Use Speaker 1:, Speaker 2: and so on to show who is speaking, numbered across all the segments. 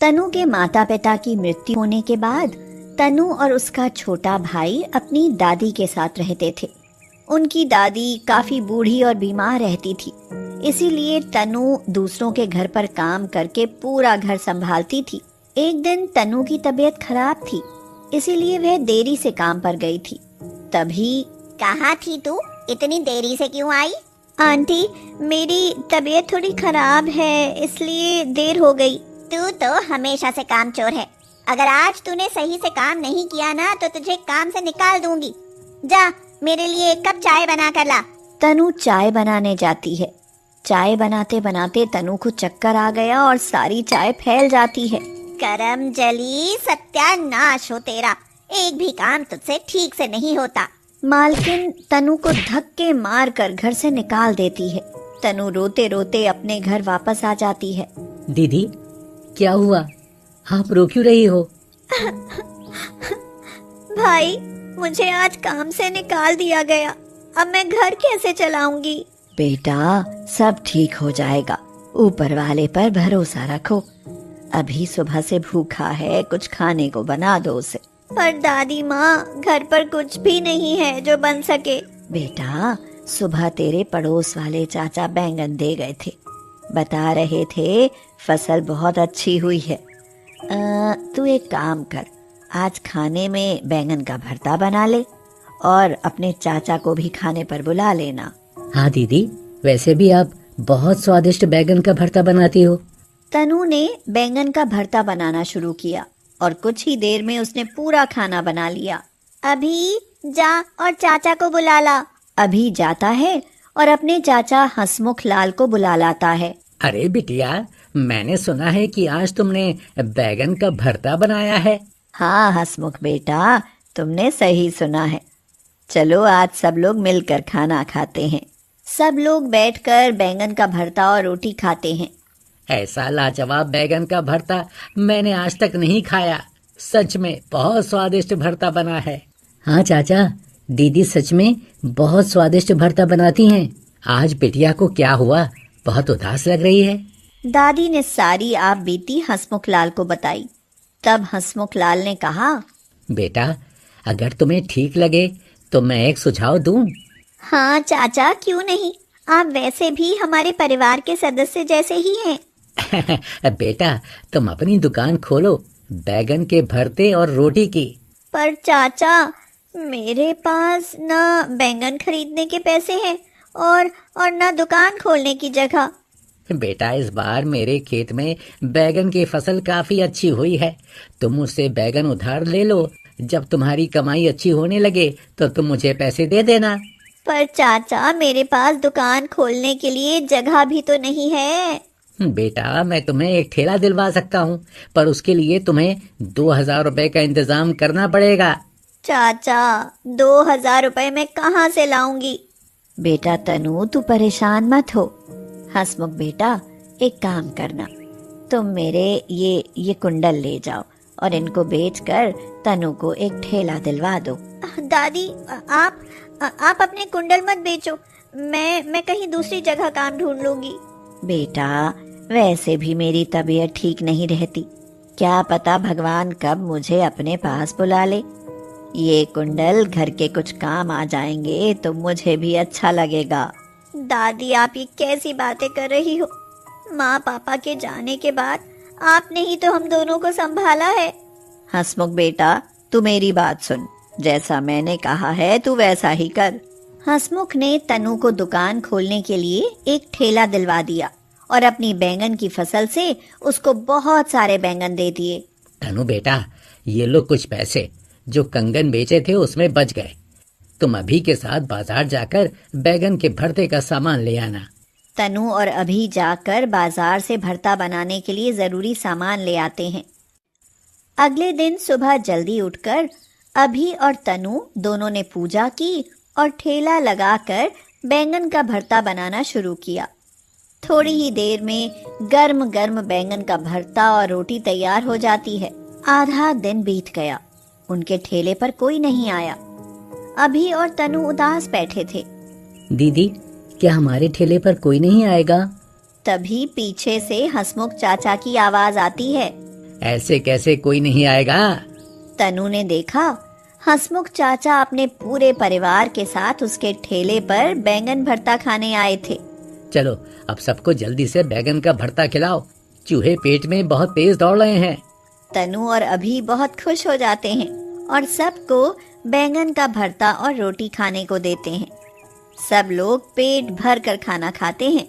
Speaker 1: तनु के माता पिता की मृत्यु होने के बाद तनु और उसका छोटा भाई अपनी दादी के साथ रहते थे। उनकी दादी काफी बूढ़ी और बीमार रहती थी, इसीलिए तनु दूसरों के घर पर काम करके पूरा घर संभालती थी। एक दिन तनु की तबीयत खराब थी, इसीलिए वह देरी से काम पर गई थी। तभी
Speaker 2: कहाँ थी तू? इतनी देरी से क्यों आई?
Speaker 1: आंटी, मेरी तबीयत थोड़ी खराब है, इसलिए देर हो गई।
Speaker 2: तू तो हमेशा से कामचोर है। अगर आज तूने सही से काम नहीं किया ना तो तुझे काम से निकाल दूंगी। जा, मेरे लिए एक कप चाय बना कर ला।
Speaker 1: तनु चाय बनाने जाती है। चाय बनाते बनाते तनु को चक्कर आ गया और सारी चाय फैल जाती है।
Speaker 2: करम जली, सत्यानाश हो तेरा। एक भी काम तुझसे ठीक से नहीं होता।
Speaker 1: मालकिन तनु को धक्के मार कर घर से निकाल देती है। तनु रोते रोते अपने घर वापस आ जाती है।
Speaker 3: दीदी, क्या हुआ? आप रो क्यों रही हो?
Speaker 1: भाई, मुझे आज काम से निकाल दिया गया। अब मैं घर कैसे चलाऊंगी? बेटा, सब ठीक हो जाएगा। ऊपर वाले पर भरोसा रखो। अभी सुबह से भूखा है, कुछ खाने को बना दो उसे। पर दादी माँ, घर पर कुछ भी नहीं है जो बन सके। बेटा, सुबह तेरे पड़ोस वाले चाचा बैंगन दे गए थे। बता रहे थे फसल बहुत अच्छी हुई है। तू एक काम कर, आज खाने में बैंगन का भरता बना ले और अपने चाचा को भी खाने पर बुला लेना।
Speaker 3: हाँ दीदी, वैसे भी आप बहुत स्वादिष्ट बैंगन का भरता बनाती हो।
Speaker 1: तनु ने बैंगन का भरता बनाना शुरू किया और कुछ ही देर में उसने पूरा खाना बना लिया।
Speaker 2: अभी जा और चाचा को बुला ला।
Speaker 1: अभी जाता है और अपने चाचा हंसमुख लाल को बुला लाता है।
Speaker 3: अरे बिटिया, मैंने सुना है कि आज तुमने बैंगन का भरता बनाया है।
Speaker 1: हाँ हंसमुख बेटा, तुमने सही सुना है। चलो आज सब लोग मिलकर खाना खाते हैं। सब लोग बैठकर बैंगन का भरता और रोटी खाते हैं।
Speaker 3: ऐसा लाजवाब बैंगन का भरता मैंने आज तक नहीं खाया। सच में बहुत स्वादिष्ट भरता बना है। हाँ चाचा, दीदी सच में बहुत स्वादिष्ट भरता बनाती हैं। आज बिटिया को क्या हुआ? बहुत उदास लग रही है।
Speaker 1: दादी ने सारी आप बीती हंसमुख लाल को बताई। तब हंसमुख लाल ने कहा,
Speaker 3: बेटा, अगर तुम्हें ठीक लगे तो मैं एक सुझाव दूं।
Speaker 2: हाँ चाचा, क्यों नहीं। आप वैसे भी हमारे परिवार के सदस्य जैसे ही हैं।
Speaker 3: बेटा, तुम अपनी दुकान खोलो, बैगन के भरते और रोटी की।
Speaker 1: पर चाचा, मेरे पास ना बैंगन खरीदने के पैसे हैं और ना दुकान खोलने की जगह।
Speaker 3: बेटा, इस बार मेरे खेत में बैगन की फसल काफी अच्छी हुई है। तुम मुझसे बैगन उधार ले लो। जब तुम्हारी कमाई अच्छी होने लगे तो तुम मुझे पैसे दे देना।
Speaker 1: पर चाचा, मेरे पास दुकान खोलने के लिए जगह भी तो नहीं है।
Speaker 3: बेटा, मैं तुम्हें एक ठेला दिलवा सकता हूँ, पर उसके लिए तुम्हें 2000 रुपए का इंतजाम करना पड़ेगा।
Speaker 1: चाचा, 2000 रुपए मैं कहाँ से लाऊंगी? बेटा तनु, तू परेशान मत हो। हंसमुख बेटा, एक काम करना, तुम मेरे ये कुंडल ले जाओ और इनको बेचकर तनु को एक ठेला दिलवा दो। दादी, आप अपने कुंडल मत बेचो। मैं कहीं दूसरी जगह काम ढूंढ लूंगी। बेटा, वैसे भी मेरी तबीयत ठीक नहीं रहती। क्या पता भगवान कब मुझे अपने पास बुला ले। ये कुंडल घर के कुछ काम आ जाएंगे तो मुझे भी अच्छा लगेगा। दादी, आप ये कैसी बातें कर रही हो? माँ पापा के जाने के बाद आपने ही तो हम दोनों को संभाला है। हंसमुख बेटा, तू मेरी बात सुन। जैसा मैंने कहा है तू वैसा ही कर। हंसमुख ने तनु को दुकान खोलने के लिए एक ठेला दिलवा दिया और अपनी बैंगन की फसल से उसको बहुत सारे बैंगन दे दिए।
Speaker 3: तनु बेटा, ये लो कुछ पैसे जो कंगन बेचे थे उसमें बच गए। तुम अभी के साथ बाजार जाकर बैगन के भरते का सामान ले आना।
Speaker 1: तनु और अभी जाकर बाजार से भरता बनाने के लिए जरूरी सामान ले आते हैं। अगले दिन सुबह जल्दी उठकर अभी और तनु दोनों ने पूजा की और ठेला लगाकर बैंगन का भरता बनाना शुरू किया। थोड़ी ही देर में गर्म गर्म बैंगन का भरता और रोटी तैयार हो जाती है। आधा दिन बीत गया, उनके ठेले पर कोई नहीं आया। अभी और तनु उदास बैठे थे।
Speaker 3: दीदी, क्या हमारे ठेले पर कोई नहीं आएगा?
Speaker 1: तभी पीछे से हंसमुख चाचा की आवाज आती है।
Speaker 3: ऐसे कैसे कोई नहीं आएगा?
Speaker 1: तनु ने देखा हंसमुख चाचा अपने पूरे परिवार के साथ उसके ठेले पर बैंगन भरता खाने आए थे।
Speaker 3: चलो अब सबको जल्दी से बैगन का भरता खिलाओ, चूहे पेट में बहुत तेज दौड़ रहे हैं।
Speaker 1: तनु और अभी बहुत खुश हो जाते हैं और सबको बैंगन का भरता और रोटी खाने को देते हैं। सब लोग पेट भर कर खाना खाते हैं।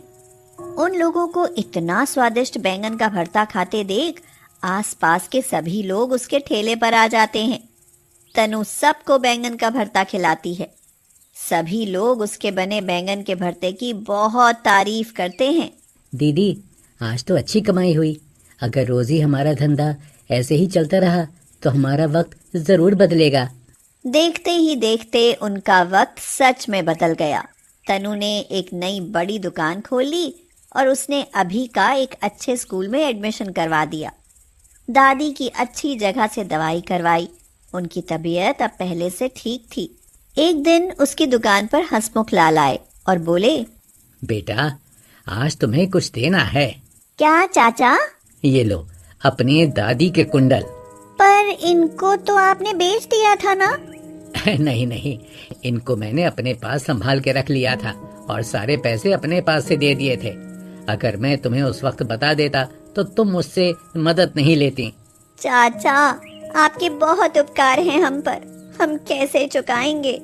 Speaker 1: उन लोगों को इतना स्वादिष्ट बैंगन का भरता खाते देख आसपास के सभी लोग उसके ठेले पर आ जाते हैं। तनु सबको बैंगन का भरता खिलाती है। सभी लोग उसके बने बैंगन के भरते की बहुत तारीफ करते हैं।
Speaker 3: दीदी, आज तो अच्छी कमाई हुई। अगर रोज ही हमारा धंधा ऐसे ही चलता रहा तो हमारा वक्त जरूर बदलेगा।
Speaker 1: देखते ही देखते उनका वक्त सच में बदल गया। तनु ने एक नई बड़ी दुकान खोल ली और उसने अभी का एक अच्छे स्कूल में एडमिशन करवा दिया। दादी की अच्छी जगह से दवाई करवाई। उनकी तबीयत अब पहले से ठीक थी। एक दिन उसकी दुकान पर हंसमुख लाल आए और बोले,
Speaker 3: बेटा, आज तुम्हें कुछ देना है।
Speaker 2: क्या चाचा?
Speaker 3: ये लो अपनी दादी के कुंडल।
Speaker 2: पर इनको तो आपने बेच दिया था ना?
Speaker 3: नहीं नहीं, इनको मैंने अपने पास संभाल के रख लिया था और सारे पैसे अपने पास से दे दिए थे। अगर मैं तुम्हें उस वक्त बता देता तो तुम मुझसे मदद नहीं लेती।
Speaker 2: चाचा, आपके बहुत उपकार हैं हम पर, हम कैसे चुकाएंगे?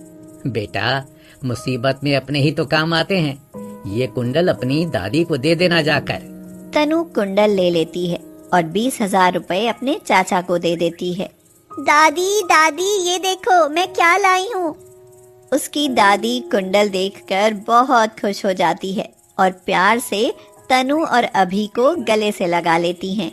Speaker 3: बेटा, मुसीबत में अपने ही तो काम आते हैं। ये कुंडल अपनी दादी को दे देना जाकर।
Speaker 1: तनु कुंडल ले लेती है और 20,000 रुपए अपने चाचा को दे देती है।
Speaker 2: दादी दादी, ये देखो मैं क्या लाई हूँ।
Speaker 1: उसकी दादी कुंडल देखकर बहुत खुश हो जाती है और प्यार से तनु और अभी को गले से लगा लेती हैं।